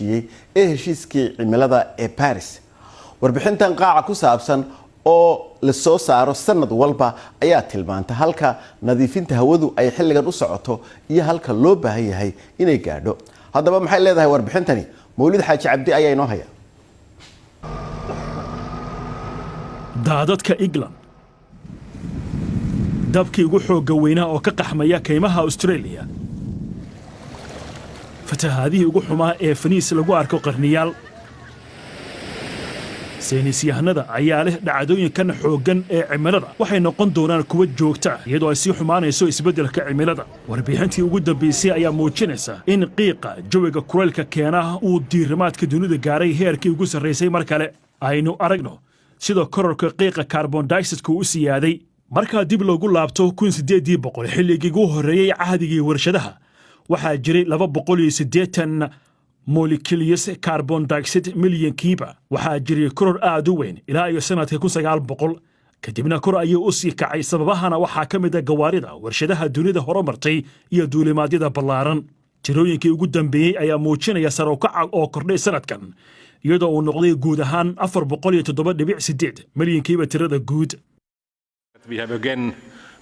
ee heshiiskii cimilada ee Paris. Warbixintan qaaca ku saabsan oo la soo saaro sanad walba ayaa tilmaanta halka nadiifinta hawadu ay xilligan u socoto iyo halka loo baahan yahay inay gaadho. Haddaba maxay leedahay warbixintani? Mawlid Xaaji Cabdi ayaa inoo haya. daadadka England dabkii ugu xoogga weynaa oo ka qaxmaya kaymaha Australia fatahaadihii ugu xumaa ee Feniis lagu arko qarniyaal saynisyahanada ayaa leh dhacdooyinkan xooggan ee cimilada waxay noqon doonaan kuwa joogta iyadoo ay sii xumaanayso isbeddelka cimilada warbixintii ugu dambeysay ayaa muujinaysa in qiiqa jawiga kulaylka keenaha uu diirimaadka dunida gaaray heerkii ugu sarreysay mar kale aynu aragno sida kororka qiiqa carbon dioxide u siyaaday marka dib loogu laabto 1800 xilligii ugu horeeyay cahdigii warshadaha waxaa jiray 280 molecules carbon dioxide milyankiiba waxaa jiray koror aad u weyn ilaa iyo sanadka 1900 kadibna kor ayuu u sii kacay sababahana waxaa ka mid ah gawaarida warshadaha dunida horumartay iyo duulimaadyada ballaaran tirooyinkii ugu dambeeyay ayaa muujinaya sare u kaca oo kordhay sanadkan iyadoo uu noqday guud ahaan 407.8 milyankiiba tirada guud. We have again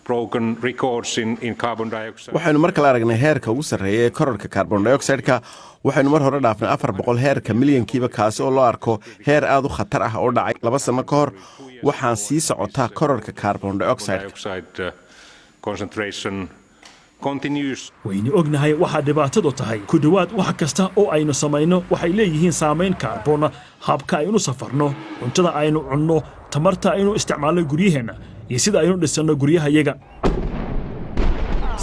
broken records in carbon dioxide. waxaynu markale aragnay heerka ugu sarreeya ee kororka carbon dioxide-ka waxaynu mar hore dhaafnay 400 heerka milyankiiba kaasi oo loo arko heer aad u khatar ah oo dhacay 2 sano ka hor waxaan sii socotaa kororka carbon dioxide concentration continues. waynu ognahay waxa dhibaatadu tahay ku dhawaad wax kasta oo aynu samayno waxay leeyihiin saameyn kaarboon habka aynu safarno cuntada aynu cunno tamarta aynu isticmaalno guryaheena iyo sida aynu dhisano guryahayaga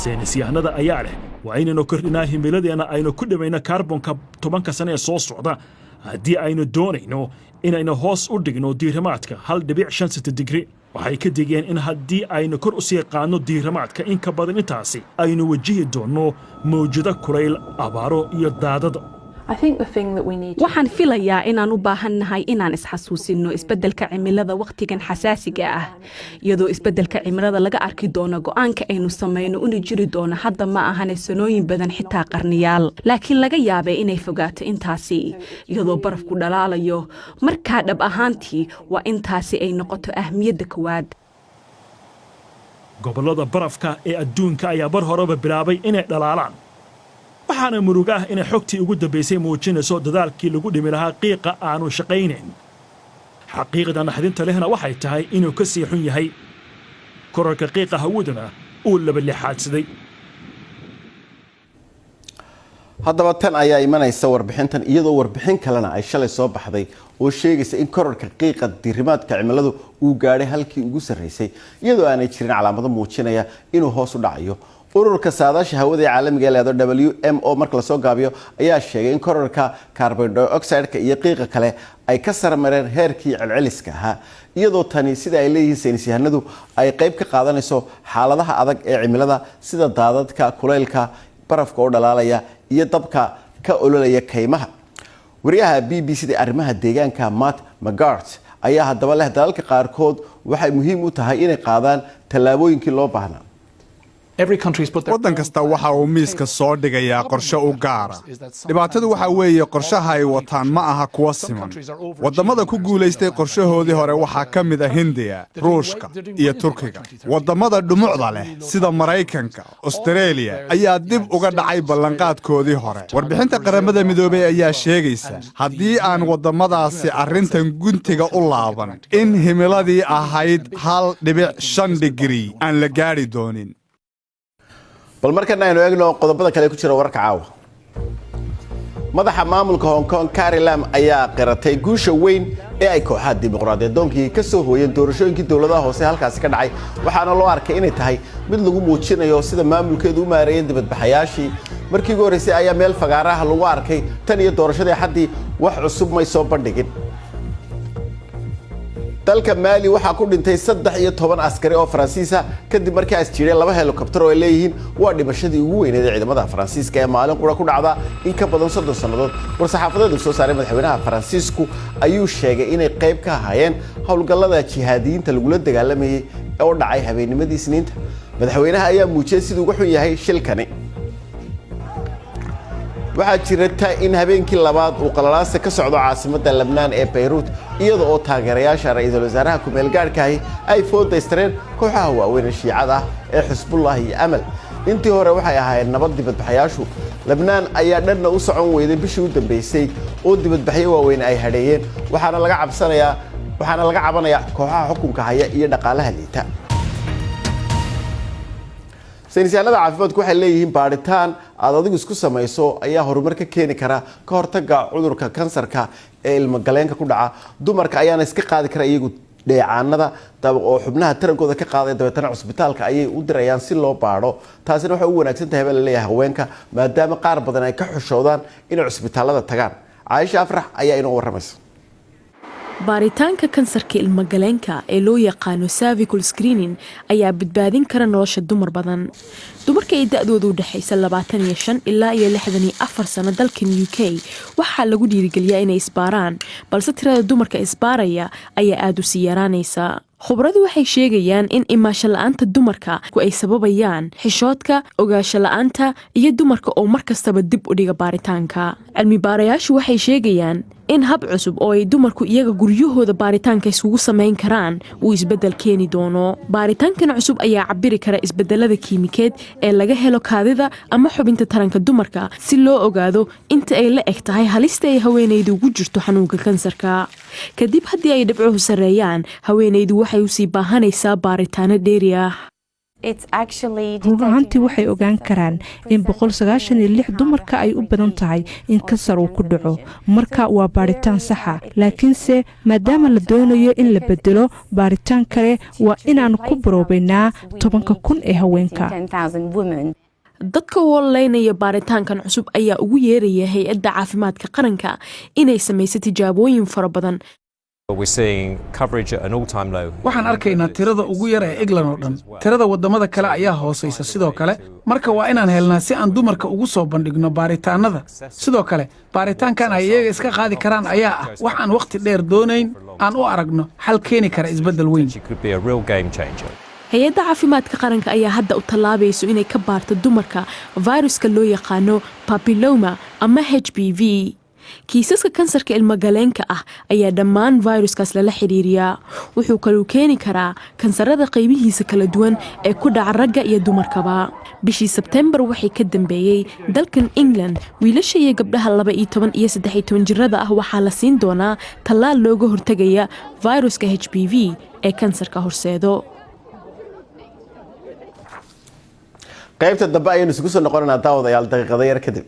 saynisyahanada ayaa leh waa inaynu kordhinaa himiladeena aynu ku dhamayno kaarboonka 10 sano ee soo socda haddii aynu doonayno inaynu hoos u dhigno diirimaadka 1.5 digri waxay ka digeen in haddii aynu kor u sii qaadno diirimaadka in ka badan intaasi aynu wajihi doonno mawjado kulayl abaaro iyo daadad waxaan filayaa inaan u baahannahay inaan isxasuusino isbeddelka cimilada wakhtigan xasaasiga ah iyadoo isbeddelka cimilada laga arki doono go'aanka aynu samayno una jiri doono hadda ma ahane sanooyin badan xitaa qarniyaal laakiin laga yaabay inay fogaato intaasi iyadoo barafku dhalaalayo markaa dhab ahaantii waa intaasi ay noqoto ahmiyadda koowaad. gobollada barafka ee adduunka ayaa bar horeba bilaabay inay dhalaalaan waxaana murug ah inay xogtii ugu dambaysay muujinayso dadaalkii lagu dhimi lahaa qiiqa aanu shaqaynayn xaqiiqda naxdinta lehna waxay tahay inuu ka sii xun yahay kororka qiiqa hawaduna uu laba lixaadsaday. haddaba tan ayaa imanaysa warbixintan iyadoo warbixin kalena ay shalay soo baxday oo sheegaysa in kororka qiiqa diirimaadka cimiladu uu gaadhay halkii ugu sarreysay iyadoo aanay jirin calaamado muujinaya inuu hoos u dhacayo. ururka saadaasha hawada ee caalamiga ee WMO marka la soo gaabiyo ayaa sheegay in kororka carbon dioxide-ka iyo qiiqa kale ay ka sarmareen heerkii celceliska ahaa iyadoo tani sida ay leeyihiin saynisyahanadu ay qayb ka qaadanayso xaaladaha adag ee cimilada sida daadadka kulaylka barafka oo dhalaalaya iyo dabka ka ololaya kaymaha. wariyaha BBC da arrimaha deegaanka Matt McGart ayaa haddaba leh dalalka qaarkood waxay muhiim u tahay inay qaadaan tallaabooyinkii loo baahnaa. waddan kasta waxa uu miiska soo dhigayaa qorshe u gaara dhibaatadu waxa weeye qorshaha ay wataan ma aha kuwa siman waddamada ku guulaystay qorshahoodii hore waxaa ka mid ah Hindiya Ruushka iyo Turkiga waddamada dhumucda leh sida Maraykanka Australia ayaa dib uga dhacay ballanqaadkoodii hore warbixinta qaramada midoobay ayaa sheegaysa haddii aan waddamadaasi arrintan guntiga u laaban in himiladii ahayd 1.5 digri aan la gaari doonin. bal markan aynu eegno qodobada kale ku jira wararka caawa. madaxa maamulka Hong Kong Carrie Lam ayaa qiratay guusha weyn ee ay kooxaha dimuqraadiyadoonka ka soo hooyeen doorashooyinkii dowladaha hoose halkaas ka dhacay waxaana loo arkay inay tahay mid lagu muujinayo sida maamulkeedu u maareeyay dibadbaxayaashii markii ugu horeysay ayaa meel fagaaraha lagu arkay tan iyo doorashadii xaddii wax cusub may soo bandhigin. dalka Mali waxaa ku dhintay 13 askari oo Faransiisa kadib markii ay jireen 2 helicopter oo ay leeyihiin waa dhimashadii ugu weyneed ee ciidamada Faransiiska ee maalin qura ku dhacda in ka badan 30 sanadood. war-saxaafadeed soo saaray madaxweynaha Faransiisku ayuu sheegay inay qayb ka ahaayeen howlgallada jihaadiyiinta lagula dagaalamayay oo dhacay habeennimadii Isniinta. madaxweynaha ayaa muujiyay siduu ugu xun yahay shilkani. waxaa jirta in habeenkii labaad uu qalalaasa ka socdo caasimadda Lebnaan ee Beirut iyadoo oo taageerayaasha ra'iisul wasaaraha ku meel gaarka ay foodaysteen kooxaha waaweyn Shiicada ee Xisbullah iyo Amal intii hore waxay ahaayeen nabad dibadbaxayaashu Lebnaan ayaa dhanna u socon weyday bishii u dambeysay oo dibadbaxyo waaweyn ay hadheeyeen waxaana laga cabanayaa kooxaha xukunka haya iyo dhaqaalaha liita saynisyahannada caafimaadku waxay leeyihiin baaritaan aad adigu isku samayso ayaa horumar ka keeni kara ka hortagga cudurka kansarka ee ilmo galeenka ku dhaca dumarka ayaana iska qaadi kara iyagu dheecaanada oo xubnaha tarankooda ka qaaday dabeetana cusbitaalka ayay u dirayaan si loo baadho taasina waxay u wanaagsan tahay baa la leeyahay haweenka maadaama qaar badan ay ka xushoodaan inay cusbitaalada tagaan Caaisha Afrax ayaa inoo waramaysa baaritaanka kansarka ilmagaleenka ee loo yaqaano cervical screening ayaa badbaadin kara nolosha dumar badan dumarka ay da'doodu u dhaxaysa 25 ilaa 64 sano dalkan UK waxaa lagu dhiirigeliyaa inay isbaaraan balse tirada dumarka isbaaraya ayaa aad u sii yaraanaysa khubradu waxay sheegayaan in imaasho la'aanta dumarka ay sababayaan xishoodka ogaasho la'aanta iyo dumarka oo markastaba dib u dhiga baaritaanka cilmi baarayaashu waxay sheegayaan in hab cusub oo ay dumarku iyaga guryahooda baaritaanka isugu samayn karaan uu isbedel keeni doono baaritaankan cusub ayaa cabiri kara isbedelada kiimikeed ee laga helo kaadida ama xubinta taranka dumarka si loo ogaado inta ay la eg tahay halista ay haweenaydu ugu jirto xanuunka kansarka kadib haddii ay dhibcuhu sarreeyaan haweenaydu waxay u sii baahanaysaa baaritaano dheeri ah run ahaantii waxay ogaan karaan in 196 dumarka ay u badan tahay in kansar uu ku dhaco marka waa baaritaan saxa laakiinse maadaama la doonayo in la bedelo baaritaan kale waa inaan ku baroobaynaa 10,000 ee haweenka dadka walaynaya baaritaankan cusub ayaa ugu yeeraya hay-adda caafimaadka qaranka inay samayso tijaabooyin fara badan waxaan arkaynaa tirada ugu yar ee England oo dhan tirada wadamada kale ayaa hooseysa sidoo kale marka waa inaan helnaa si aan dumarka ugu soo bandhigno baaritaanada sidoo kale baaritaankan ay iyaga iska qaadi karaan ayaa ah wax aan waqti dheer doonayn aan u aragno xal keeni kara isbedel weyn hay-adda caafimaadka qaranka ayaa hadda u tallaabayso inay ka baarto dumarka fayruska loo yaqaano papilloma ama HPV kiisaska kansarka ilmagaleenka ah ayaa dhammaan fayruskaas lala xiriiriyaa wuxuu kaluu keeni karaa kansarada qaybihiisa kala duwan ee ku dhaca ragga iyo dumarkaba bishii Sebtembar waxay ka dambeeyay dalkan England wiilasha iyo gabdhaha 12 iyo 13 jirada ah waxaa la siin doonaa tallaal looga hortagaya fayruska HPV ee kansarka horseedo qaybta dambe ayaynu isugu soo noqonaynaa daawadayaal daqiiqado yar kadib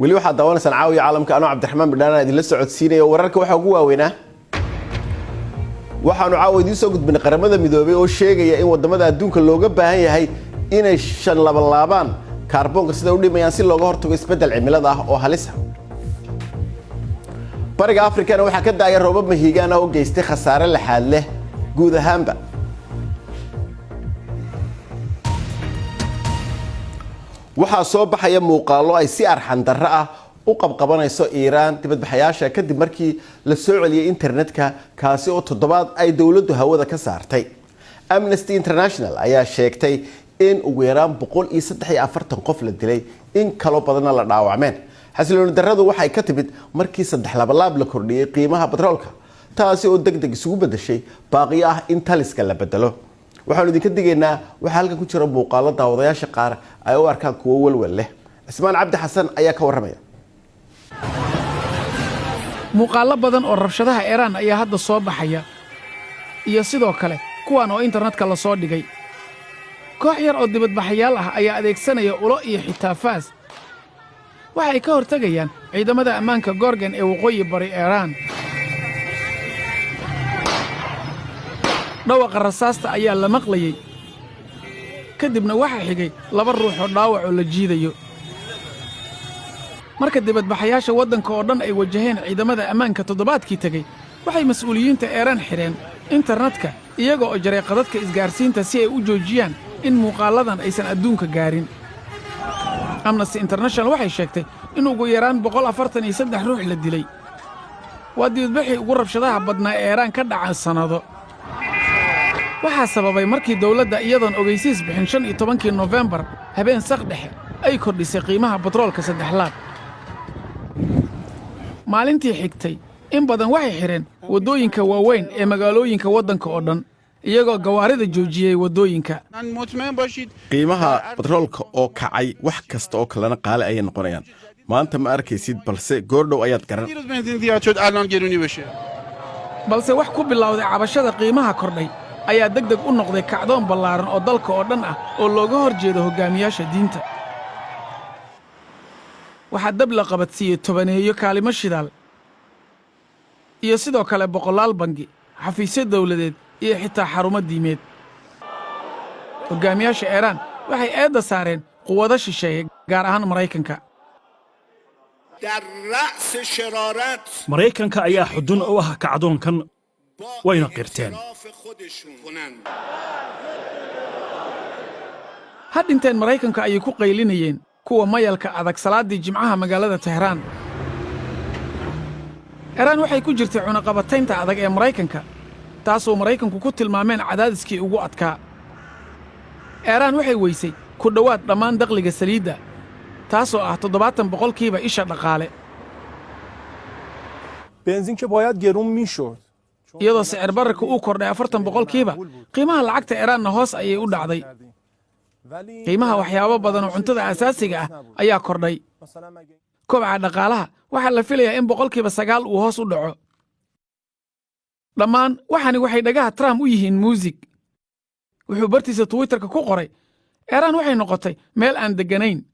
weli waxaad daawanaysaan caawiya caalamka anoo cabdiraxmaan bidhaan idinla socodsiinaya wararka waxaa ugu waaweynaa waxaanu caawa idiin soo gudbinay qaramada midoobay oo sheegaya in wadamada adduunka looga baahan yahay inay laabaan kaarboonka sida u dhimayaan si looga hortago isbedel cimilada ah oo halisa bariga afrikana waxaa ka daaya roobab mahiigaan ah oo geystay khasaare laxaad leh guud ahaanba waxaa soo baxaya muuqaalo ay si arxan darro ah u qabqabanayso Iiraan dibadbaxayaasha kadib markii la soo celiyay internetka kaasi oo toddobaad ay dawladdu hawada ka saartay Amnesty International ayaa sheegtay in ugu yaraan 143 qof la dilay in kalo badanna la dhaawacmeen xasilooni darradu waxay ka timid markii 3 laab la kordhiyay qiimaha batroolka taasi oo degdeg isugu bedeshay baaqiyo ah in taliska la bedelo waxaanu idinka digaynaa waxa halkan ku jira muuqaalo daawadayaasha qaar ay u arkaan kuwo walwal leh. Cismaan Cabdi Xasan ayaa ka warramaya. muuqaallo badan oo rabshadaha Iiraan ayaa hadda soo baxaya iyo sidoo kale kuwan oo internetka la soo dhigay. koox yar oo dibadbaxayaal ah ayaa adeegsanaya ulo iyo xitaa faas. waxay ka hortagayaan ciidamada ammaanka Gorgan ee waqooyi bari Iiraan. dhawaqa rasaasta ayaa la maqlayay kadibna waxaa xigay 2 ruux oo dhaawac oo la jiidayo. marka dibadbaxayaasha waddanka oo dhan ay wajaheen ciidamada ammaanka toddobaadkii tegey waxay mas'uuliyiinta Iiraan xireen internetka iyaga oo jaray qadadka isgaarsiinta si ay u joojiyaan in muuqaaladan aysan adduunka gaarin. Amnesty International waxay sheegtay in ugu yaraan 143 ruux la dilay. waa dibadbaxii ugu rabshadaha badnaa ee Iiraan ka dhacay sannado. waxaa sababay markii dawladda iyadoon ogeysiis bixin 15 November habeen saq dhexe ay kordhisay qiimaha batroolka 3 laab. maalintii xigtay in badan waxay xireen waddooyinka waaweyn ee magaalooyinka waddanka oo dhan iyagoo gawaarida joojiyey waddooyinka. qiimaha batroolka oo kacay wax kasta oo kalena qaali ayay noqonayaan. maanta ma arkaysid balse goordhow ayaad garan. balse wax ku bilowday cabashada qiimaha kordhay ayaa degdeg u noqday kacdoon ballaaran oo dalka oo dhan ah oo looga hor jeedo hoggaamiyaasha diinta. waxaa dab la qabadsiiyey 10 kaalimo shidaal iyo sidoo kale 100 bangi, xafiisyo dawladeed iyo xitaa xarumo diimeed. hoggaamiyaasha Iiraan waxay eedda saareen quwado shisheeye gaar ahaan Maraykanka. maraykanka ayaa xudun u ah kacdoonkan wayna qirteen. ha dhinteen Maraykanka ayay ku qaylinayeen kuwa mayalka adag salaaddii Jimcaha magaalada Tehraan. Iiraan waxay ku jirtay cunaqabataynta adag ee Maraykanka taasoo Maraykanku ku tilmaameen cadaadiskii ugu adkaa. Iiraan waxay weysay ku dhowaad dhammaan dakhliga saliidda taasoo ah 70% isha dhaqaale. iyadoo sicir bararka uu kordhay 40% qiimaha lacagta Iiraanna hoos ayay u dhacday. qiimaha waxyaabo badan oo cuntada asaasiga ah ayaa kordhay. kobaca dhaqaalaha waxaa la filayaa in 9% uu hoos u dhaco. dhammaan waxani waxay dhagaha Trump u yihiin muusig. wuxuu bartiisa Twitterka ku qoray Iiraan waxay noqotay meel aan degganayn.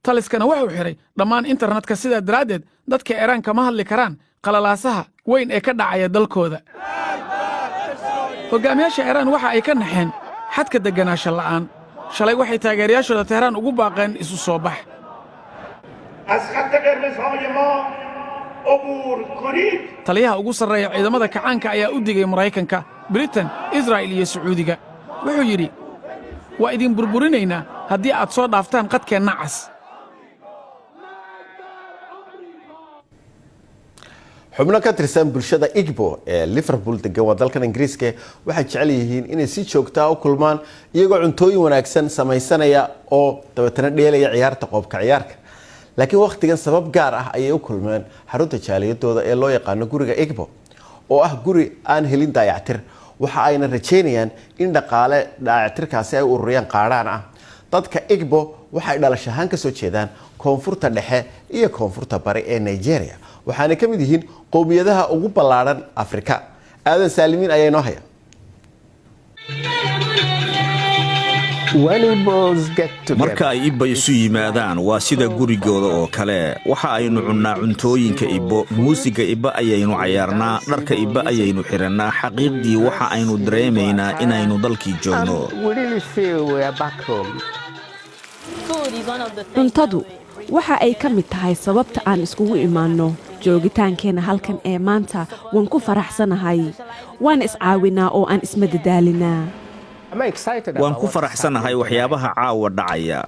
taliskana wuxuu xiray dhammaan internetka sidaa daraaddeed dadka Iiraan kama hadli karaan qalalaasaha weyn ee ka dhacaya dalkooda. hoggaamiyaasha Iiraan waxa ay ka naxeen xadka degganaasho la'aan. shalay waxay taageerayaashooda Tehraan ugu baaqeen isu soo bax. taliyaha ugu sarreeya ciidamada kacaanka ayaa u digay Maraykanka, Britain, Israa'il iyo Sacuudiga. wuxuu yidhi waa idin burburinaynaa haddii aad soo dhaaftaan qadkeenna cas. xubno ka tirsan bulshada Igbo ee Liverpool degan waa dalkan Ingiriiska waxay jecel yihiin inay si joogto ah u kulmaan iyagoo cuntooyin wanaagsan samaysanaya oo dabeetana dheelaya ciyaarta qoobka ciyaarka. laakiin waqtigan sabab gaar ah ayay u kulmeen xarunta jaaliyadooda ee loo yaqaan guriga Igbo oo ah guri aan helin dayactir. waxa ayna rajeynayaan in dhaqaale dayactirkaasi ay ururiyaan qaadhaan ah. dadka Igbo waxay dhalashahaan ka soo jeedaan koonfurta dhexe iyo koonfurta bari ee Nigeria waxaana ka mid yihiin qowmiyadaha ugu ballaaran Afrika. aadan saalimiin ayaa inoo haya. marka ay Igbo isu yimaadaan waa sida gurigooda oo kale. waxa aynu cunnaa cuntooyinka Igbo, muusiga Igbo ayaynu cayaarnaa, dharka Igbo ayaynu xirannaa. xaqiiqdii waxa aynu dareemaynaa inaynu dalkii joogno. cuntadu waxa ay ka mid tahay sababta aan iskugu imaanno. joogitaankeenna halkan ee maanta waan ku faraxsanahay. waan iscaawinaa oo aan ismadadaalinaa. waan ku faraxsanahay waxyaabaha caawa dhacaya.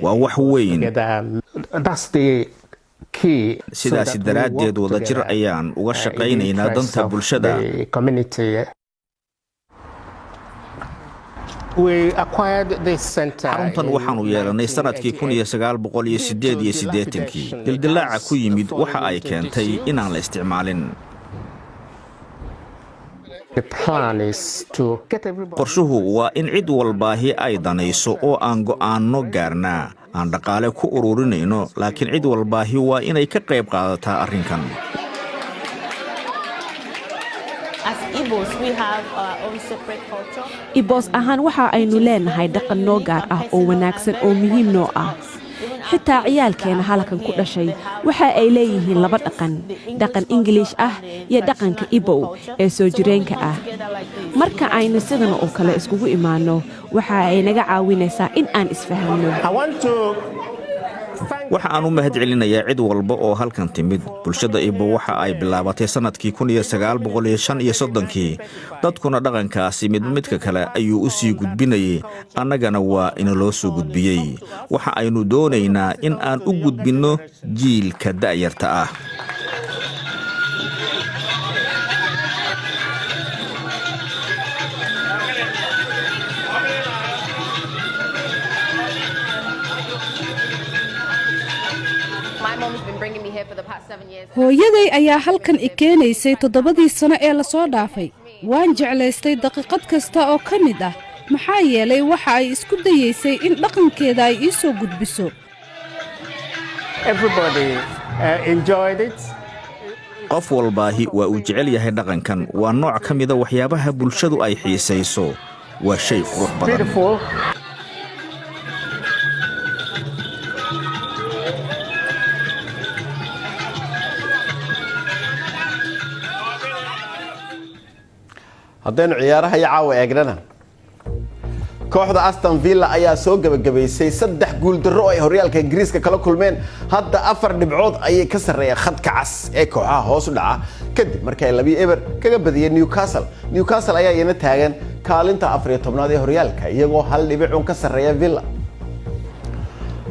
waa wax weyn. sidaasi daraaddeed wadajir ayaan uga shaqaynaynaa danta bulshada. xaruntan waxaanu yeelannay sannadkii 1988. dildilaaca ku yimid waxa ay keentay inaan la isticmaalin. qorshuhu waa in cid walbaahi ay danayso oo aan go'aanno gaarnaa aan dhaqaale ku ururinayno laakiin cid walbaahi waa inay ka qayb qaadataa arrinkan Iboos ahaan waxa aynu leenahay dhaqan noo gaar ah oo wanaagsan oo muhiim noo ah xitaa ciyaalkeena halkan ku dhashay waxa ay leeyihiin laba dhaqan English ah iyo dhaqanka Ibow ee soo jireenka ah marka aynu sidan oo kale iskugu imaano waxa ay naga caawinaysaa in aan isfahanno waxa aan u mahadcelinayaa cid walba oo halkan timid bulshada Ibo waxa ay bilaabatay sanadkii 1935 dadkuna dhaqankaasi midka kale ayuu u sii gudbinayay annagana waa in loo soo gudbiyay waxa aynu doonaynaa in aan u gudbino jiilka da'yarta ah hooyaday ayaa halkan i keenaysay 7 sano ee la soo dhaafay waan jeclaystay daqiiqad kasta oo ka mid ah maxaa yeelay waxa ay isku dayaysay in dhaqankeeda ay ii soo gudbiso qof walbaahi waa uu jecel yahay dhaqankan waa nooc ka mida waxyaabaha bulshadu ay xiisayso waa shay qurux badan haddaynu ciyaaraha iyo caawa eegnana kooxda Aston Villa ayaa soo gabagabaysay 3 guul darro ay horyaalka Ingiriiska kala kulmeen hadda 4 dhibcood ayay ka sareeyeen khadka cas ee kooxaha hoos u dhaca kadib markay 2-0 kaga badiyeen Newcastle ayaa iyana taagan kaalinta 14aad ee horyaalka iyagoo 1 dhibic ka sareeya Villa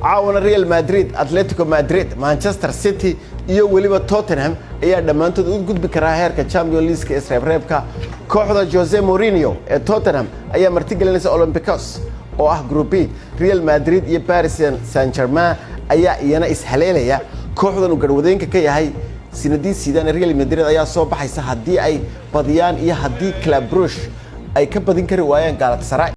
caawana Real Madrid Atletico Madrid Manchester City iyo waliba Tottenham ayaa dhamaantood u gudbi kara heerka Champions League ee isreebreebka kooxda Jose Mourinho ee Tottenham ayaa martigelinaysa Olympiacos oo ah Group B Real Madrid iyo Paris Saint-Germain ayaa iyana ishaleelaya kooxdan uu garwadeenka ka yahay Zinedine Zidane Real Madrid ayaa soo baxaysa haddii ay badiyaan iyo haddii Club Brugge ay ka badin kari waayaan Galatasaray